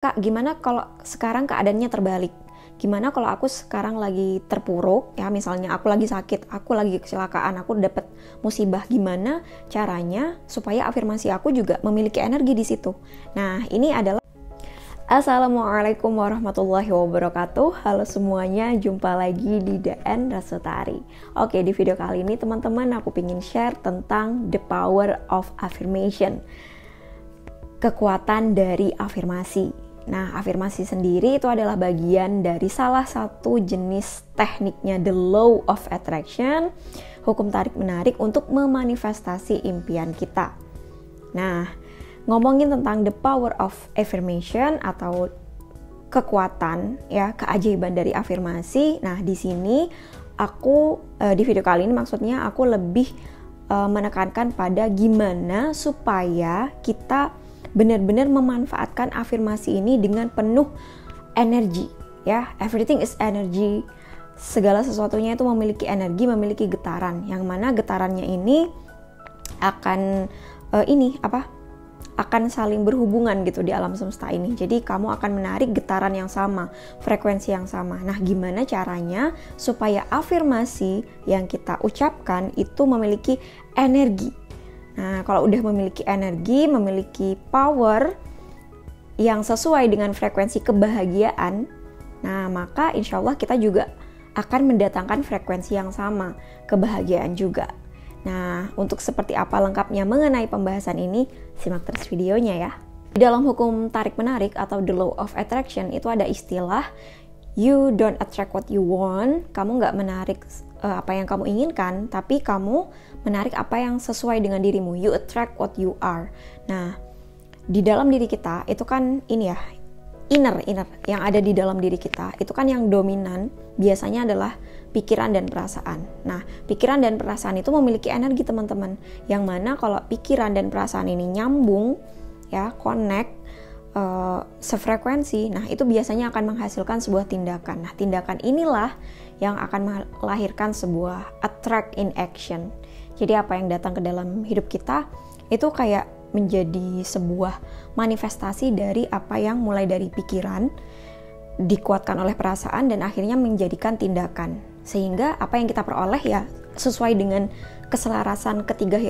Kak, gimana kalau sekarang keadaannya terbalik? Gimana kalau aku sekarang lagi terpuruk, ya misalnya aku lagi sakit, aku lagi kecelakaan, aku dapat musibah, gimana caranya supaya afirmasi aku juga memiliki energi di situ? Nah, ini adalah Assalamualaikum warahmatullahi wabarakatuh. Halo semuanya, jumpa lagi di DN Rasutari. Oke, di video kali ini teman-teman aku pengen share tentang the power of affirmation. Kekuatan dari afirmasi. Nah, afirmasi sendiri itu adalah bagian dari salah satu jenis tekniknya the law of attraction, hukum tarik-menarik untuk memanifestasi impian kita. Nah, ngomongin tentang the power of affirmation atau kekuatan ya, keajaiban dari afirmasi. Nah, di sini aku di video kali ini maksudnya aku lebih menekankan pada gimana supaya kita benar-benar memanfaatkan afirmasi ini dengan penuh energi ya. Everything is energy. Segala sesuatunya itu memiliki energi, memiliki getaran, yang mana getarannya ini akan akan saling berhubungan gitu di alam semesta ini. Jadi kamu akan menarik getaran yang sama, frekuensi yang sama. Nah, gimana caranya supaya afirmasi yang kita ucapkan itu memiliki energi? Nah, kalau udah memiliki energi, memiliki power yang sesuai dengan frekuensi kebahagiaan, nah maka insya Allah kita juga akan mendatangkan frekuensi yang sama, kebahagiaan juga. Nah, untuk seperti apa lengkapnya mengenai pembahasan ini, simak terus videonya ya. Di dalam hukum tarik-menarik atau the law of attraction itu ada istilah you don't attract what you want. Kamu nggak menarik apa yang kamu inginkan, tapi kamu menarik apa yang sesuai dengan dirimu. You attract what you are. Nah, di dalam diri kita itu kan ini ya, inner yang ada di dalam diri kita itu kan yang dominan biasanya adalah pikiran dan perasaan. Nah, pikiran dan perasaan itu memiliki energi teman-teman, yang mana kalau pikiran dan perasaan ini nyambung ya, connect, sefrekuensi, nah itu biasanya akan menghasilkan sebuah tindakan. Nah, tindakan inilah yang akan melahirkan sebuah attract in action. Jadi apa yang datang ke dalam hidup kita itu kayak menjadi sebuah manifestasi dari apa yang mulai dari pikiran, dikuatkan oleh perasaan, dan akhirnya menjadikan tindakan. Sehingga apa yang kita peroleh ya sesuai dengan keselarasan ketiga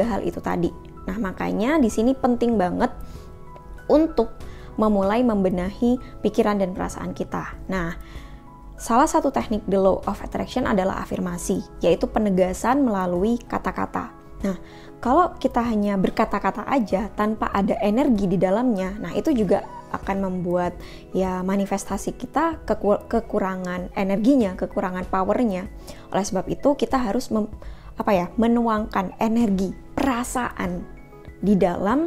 hal itu tadi. Nah, makanya di sini penting banget untuk memulai membenahi pikiran dan perasaan kita. Nah, salah satu teknik the law of attraction adalah afirmasi, yaitu penegasan melalui kata-kata. Nah, kalau kita hanya berkata-kata aja tanpa ada energi di dalamnya, nah itu juga akan membuat ya manifestasi kita kekurangan energinya, kekurangan powernya. Oleh sebab itu kita harus menuangkan energi, perasaan di dalam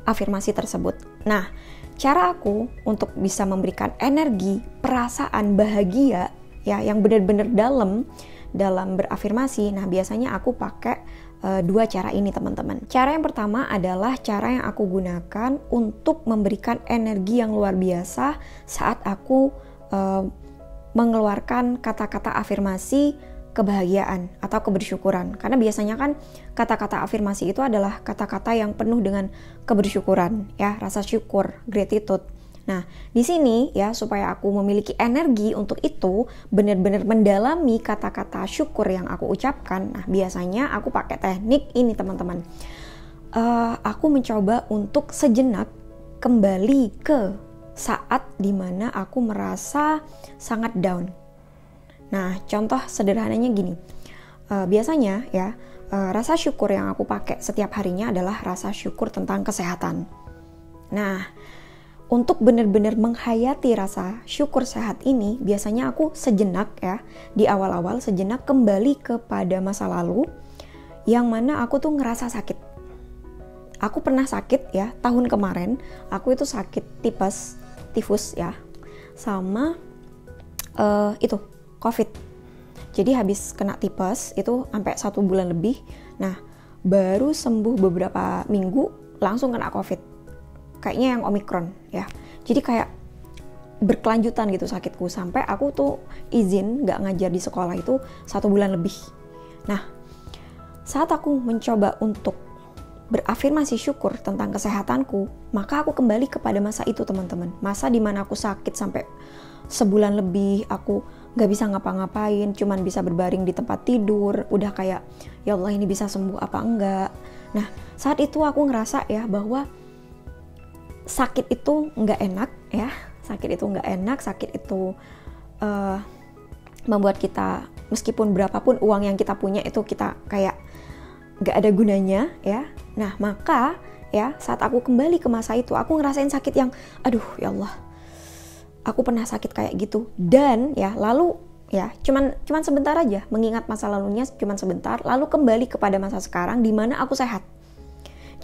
afirmasi tersebut. Nah, cara aku untuk bisa memberikan energi, perasaan bahagia ya yang benar-benar dalam berafirmasi. Nah, biasanya aku pakai dua cara ini teman-teman. Cara yang pertama adalah cara yang aku gunakan untuk memberikan energi yang luar biasa saat aku mengeluarkan kata-kata afirmasi kebahagiaan atau kebersyukuran. Karena biasanya kan kata-kata afirmasi itu adalah kata-kata yang penuh dengan kebersyukuran ya, rasa syukur, gratitude. Nah, di sini ya supaya aku memiliki energi untuk itu, benar-benar mendalami kata-kata syukur yang aku ucapkan. Nah, biasanya aku pakai teknik ini teman-teman. Aku mencoba untuk sejenak kembali ke saat dimana aku merasa sangat down. Nah, contoh sederhananya gini, biasanya ya rasa syukur yang aku pakai setiap harinya adalah rasa syukur tentang kesehatan. Nah, untuk benar-benar menghayati rasa syukur sehat ini, biasanya aku sejenak ya, di awal-awal sejenak kembali kepada masa lalu, yang mana aku tuh ngerasa sakit. Aku pernah sakit ya, tahun kemarin, aku itu sakit tifus ya, sama COVID. Jadi habis kena tipes itu sampai 1 bulan lebih. Nah, baru sembuh beberapa minggu langsung kena COVID. Kayaknya yang Omicron ya. Jadi kayak berkelanjutan gitu sakitku sampai aku tuh izin nggak ngajar di sekolah itu 1 bulan lebih. Nah, saat aku mencoba untuk berafirmasi syukur tentang kesehatanku, maka aku kembali kepada masa itu teman-teman. Masa dimana aku sakit sampai sebulan lebih, aku gak bisa ngapa-ngapain, cuman bisa berbaring di tempat tidur, udah kayak ya Allah ini bisa sembuh apa enggak. Nah saat itu aku ngerasa ya bahwa sakit itu gak enak ya, sakit itu gak enak, sakit itu membuat kita meskipun berapapun uang yang kita punya itu kita kayak gak ada gunanya ya. Nah maka ya saat aku kembali ke masa itu, aku ngerasain sakit yang aduh ya Allah, aku pernah sakit kayak gitu. Dan ya lalu ya cuman sebentar aja, mengingat masa lalunya cuman sebentar, lalu kembali kepada masa sekarang di mana aku sehat.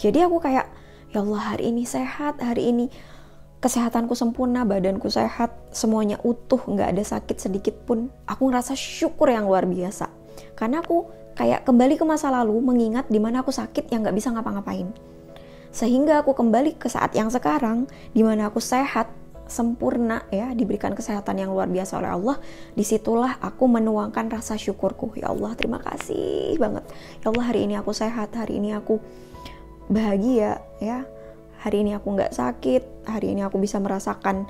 Jadi aku kayak ya Allah hari ini sehat, hari ini kesehatanku sempurna, badanku sehat, semuanya utuh, gak ada sakit sedikit pun. Aku ngerasa syukur yang luar biasa karena aku kayak kembali ke masa lalu, mengingat di mana aku sakit yang gak bisa ngapa-ngapain. Sehingga aku kembali ke saat yang sekarang, di mana aku sehat, sempurna ya, diberikan kesehatan yang luar biasa oleh Allah. Disitulah aku menuangkan rasa syukurku. Ya Allah terima kasih banget. Ya Allah hari ini aku sehat, hari ini aku bahagia ya. Hari ini aku gak sakit, hari ini aku bisa merasakan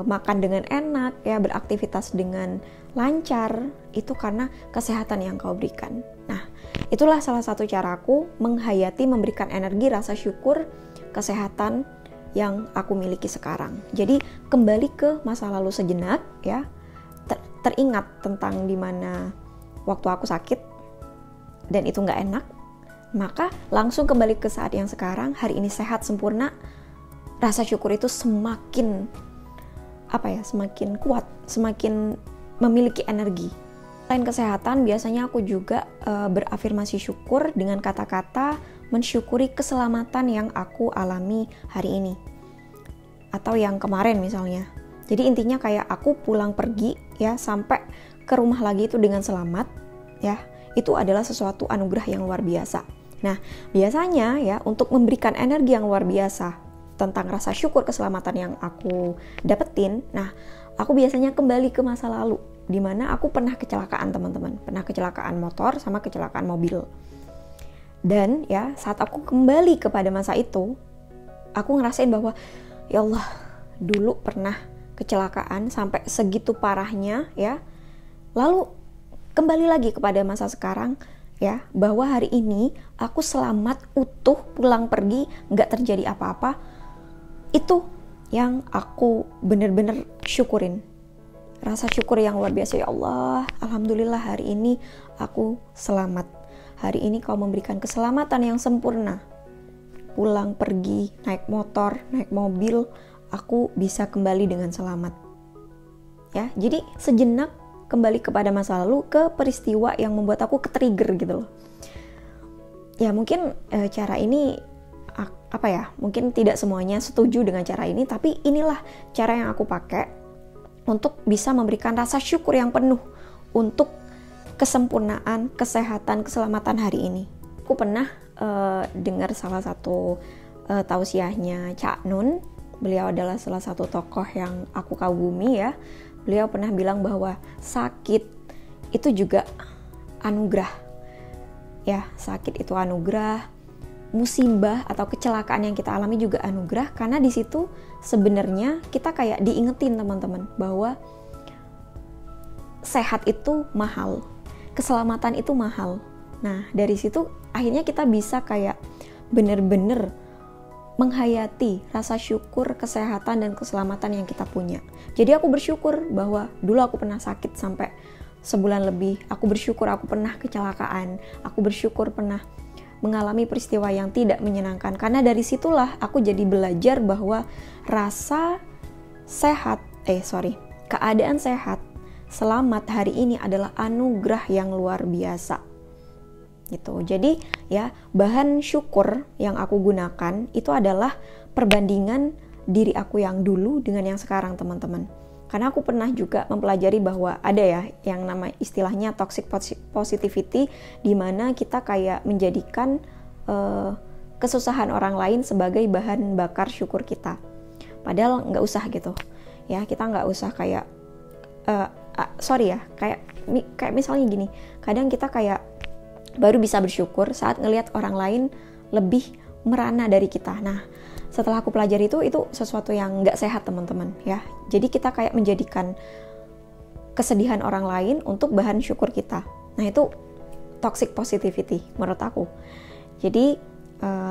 makan dengan enak ya, beraktivitas dengan lancar, itu karena kesehatan yang kau berikan. Nah itulah salah satu caraku menghayati, memberikan energi rasa syukur kesehatan yang aku miliki sekarang. Jadi kembali ke masa lalu sejenak ya, teringat tentang dimana waktu aku sakit dan itu gak enak, maka langsung kembali ke saat yang sekarang, hari ini sehat sempurna, rasa syukur itu semakin semakin kuat, semakin memiliki energi. Selain kesehatan, biasanya aku juga berafirmasi syukur dengan kata-kata mensyukuri keselamatan yang aku alami hari ini atau yang kemarin misalnya. Jadi intinya kayak aku pulang pergi ya, sampai ke rumah lagi itu dengan selamat ya, itu adalah sesuatu anugerah yang luar biasa. Nah biasanya ya, untuk memberikan energi yang luar biasa tentang rasa syukur keselamatan yang aku dapetin, nah aku biasanya kembali ke masa lalu di mana aku pernah kecelakaan teman-teman, pernah kecelakaan motor sama kecelakaan mobil. Dan ya saat aku kembali kepada masa itu, aku ngerasain bahwa ya Allah dulu pernah kecelakaan sampai segitu parahnya ya, lalu kembali lagi kepada masa sekarang ya, bahwa hari ini aku selamat, utuh, pulang pergi, gak terjadi apa-apa. Itu yang aku bener-bener syukurin, rasa syukur yang luar biasa. Ya Allah, alhamdulillah hari ini aku selamat, hari ini kau memberikan keselamatan yang sempurna, pulang pergi, naik motor, naik mobil, aku bisa kembali dengan selamat ya. Jadi sejenak kembali kepada masa lalu, ke peristiwa yang membuat aku ke-trigger gitu loh ya. Mungkin cara ini mungkin tidak semuanya setuju dengan cara ini, tapi inilah cara yang aku pakai untuk bisa memberikan rasa syukur yang penuh untuk kesempurnaan, kesehatan, keselamatan hari ini. Aku pernah dengar salah satu tausiahnya Cak Nun. Beliau adalah salah satu tokoh yang aku kagumi ya. Beliau pernah bilang bahwa sakit itu juga anugerah ya, sakit itu anugerah, musibah atau kecelakaan yang kita alami juga anugerah, karena di situ sebenarnya kita kayak diingetin teman-teman bahwa sehat itu mahal, keselamatan itu mahal. Nah dari situ akhirnya kita bisa kayak bener-bener menghayati rasa syukur kesehatan dan keselamatan yang kita punya. Jadi aku bersyukur bahwa dulu aku pernah sakit sampai sebulan lebih, aku bersyukur aku pernah kecelakaan, aku bersyukur pernah mengalami peristiwa yang tidak menyenangkan, karena dari situlah aku jadi belajar bahwa keadaan sehat, selamat hari ini adalah anugerah yang luar biasa gitu. Jadi ya, bahan syukur yang aku gunakan itu adalah perbandingan diri aku yang dulu dengan yang sekarang teman-teman. Karena aku pernah juga mempelajari bahwa ada ya yang nama istilahnya toxic positivity, di mana kita kayak menjadikan kesusahan orang lain sebagai bahan bakar syukur kita. Padahal nggak usah gitu ya, kita nggak usah kayak kayak misalnya gini, kadang kita kayak baru bisa bersyukur saat ngelihat orang lain lebih merana dari kita. Nah, setelah aku pelajari itu sesuatu yang nggak sehat teman-teman ya. Jadi kita kayak menjadikan kesedihan orang lain untuk bahan syukur kita. Nah, itu toxic positivity menurut aku. Jadi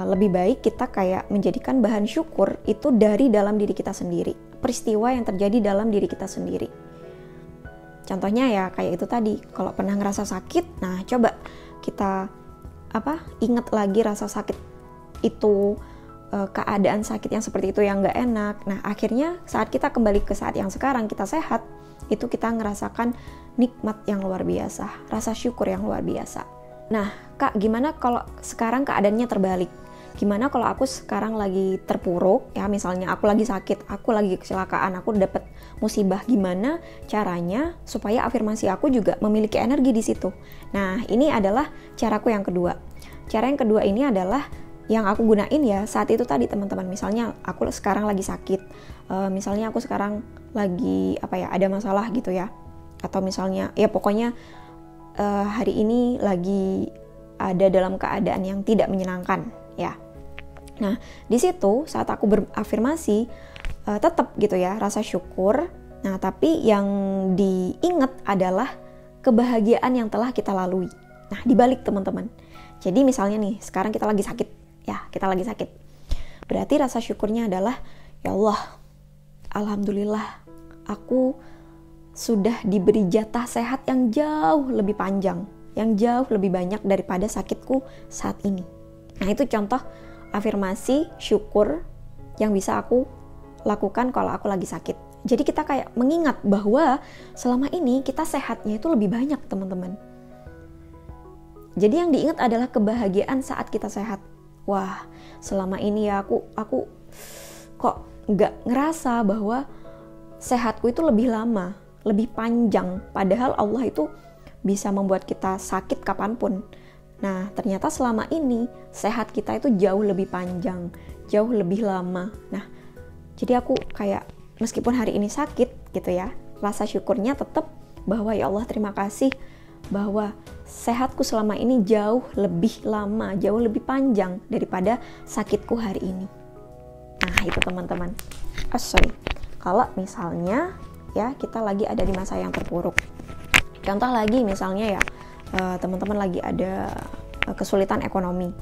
lebih baik kita kayak menjadikan bahan syukur itu dari dalam diri kita sendiri, peristiwa yang terjadi dalam diri kita sendiri. Contohnya ya kayak itu tadi, kalau pernah ngerasa sakit, nah coba kita ingat lagi rasa sakit itu, keadaan sakit yang seperti itu yang nggak enak. Nah akhirnya saat kita kembali ke saat yang sekarang kita sehat, itu kita ngerasakan nikmat yang luar biasa, rasa syukur yang luar biasa. Nah, Kak, gimana kalau sekarang keadaannya terbalik? Gimana kalau aku sekarang lagi terpuruk, ya misalnya aku lagi sakit, aku lagi kecelakaan, aku dapat musibah, gimana caranya supaya afirmasi aku juga memiliki energi di situ? Nah, ini adalah caraku yang kedua. Cara yang kedua ini adalah yang aku gunain ya saat itu tadi teman-teman. Misalnya aku sekarang lagi sakit, misalnya aku sekarang lagi ada masalah gitu ya, atau misalnya ya pokoknya hari ini lagi ada dalam keadaan yang tidak menyenangkan ya. Nah di situ saat aku berafirmasi tetap gitu ya rasa syukur. Nah tapi yang diingat adalah kebahagiaan yang telah kita lalui. Nah dibalik teman-teman. Jadi misalnya nih sekarang kita lagi sakit ya, kita lagi sakit. Berarti rasa syukurnya adalah ya Allah, alhamdulillah aku sudah diberi jatah sehat yang jauh lebih panjang, yang jauh lebih banyak daripada sakitku saat ini. Nah itu contoh afirmasi syukur yang bisa aku lakukan kalau aku lagi sakit. Jadi kita kayak mengingat bahwa selama ini kita sehatnya itu lebih banyak teman-teman. Jadi yang diingat adalah kebahagiaan saat kita sehat. Wah selama ini ya aku kok nggak ngerasa bahwa sehatku itu lebih lama, lebih panjang, padahal Allah itu bisa membuat kita sakit kapanpun. Nah ternyata selama ini sehat kita itu jauh lebih panjang, jauh lebih lama. Nah jadi aku kayak meskipun hari ini sakit gitu ya, rasa syukurnya tetap bahwa ya Allah terima kasih bahwa sehatku selama ini jauh lebih lama, jauh lebih panjang daripada sakitku hari ini. Nah itu teman-teman. Kalau misalnya ya kita lagi ada di masa yang terpuruk. Contoh lagi misalnya ya teman-teman lagi ada kesulitan ekonomi.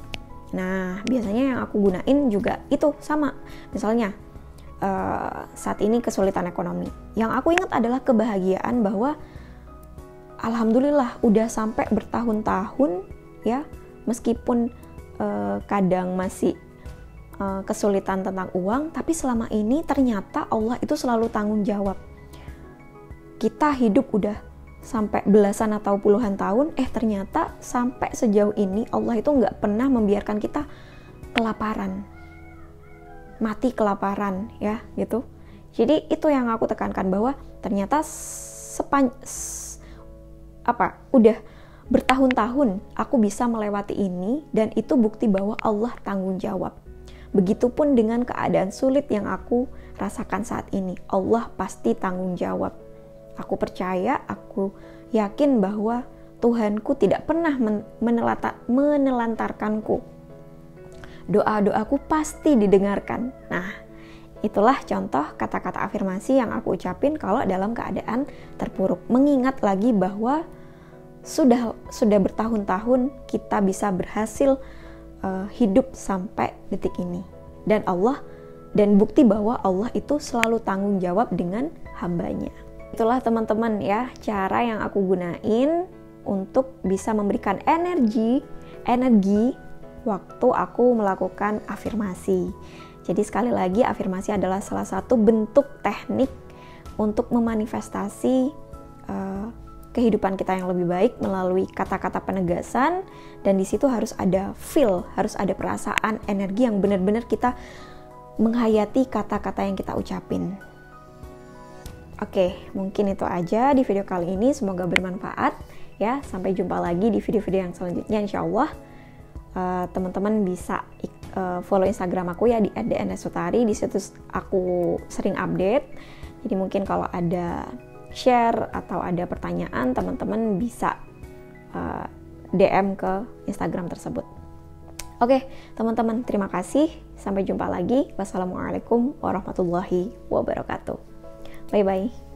Nah biasanya yang aku gunain juga itu sama. Misalnya saat ini kesulitan ekonomi. Yang aku ingat adalah kebahagiaan bahwa alhamdulillah udah sampai bertahun-tahun ya, meskipun kadang masih kesulitan tentang uang, tapi selama ini ternyata Allah itu selalu tanggung jawab. Kita hidup udah sampai belasan atau puluhan tahun, ternyata sampai sejauh ini Allah itu nggak pernah membiarkan kita kelaparan, mati kelaparan ya gitu. Jadi itu yang aku tekankan bahwa ternyata udah bertahun-tahun aku bisa melewati ini, dan itu bukti bahwa Allah tanggung jawab. Begitupun dengan keadaan sulit yang aku rasakan saat ini, Allah pasti tanggung jawab. Aku percaya, aku yakin bahwa Tuhanku tidak pernah menelantarkanku. Doa-doaku pasti didengarkan. Nah, itulah contoh kata-kata afirmasi yang aku ucapin kalau dalam keadaan terpuruk. Mengingat lagi bahwa sudah bertahun-tahun kita bisa berhasil hidup sampai detik ini. Dan bukti bahwa Allah itu selalu tanggung jawab dengan hambanya. Itulah teman-teman ya, cara yang aku gunain untuk bisa memberikan energi waktu aku melakukan afirmasi. Jadi sekali lagi afirmasi adalah salah satu bentuk teknik untuk memanifestasi kehidupan kita yang lebih baik melalui kata-kata penegasan, dan di situ harus ada feel, harus ada perasaan, energi yang benar-benar kita menghayati kata-kata yang kita ucapin. Oke, mungkin itu aja di video kali ini, semoga bermanfaat ya. Sampai jumpa lagi di video-video yang selanjutnya insyaallah. Teman-teman bisa follow Instagram aku ya di @dnsutari. Di situ aku sering update. Jadi mungkin kalau ada share atau ada pertanyaan, teman-teman bisa DM ke Instagram tersebut. Oke, teman-teman, terima kasih. Sampai jumpa lagi. Wassalamualaikum warahmatullahi wabarakatuh. Bye-bye.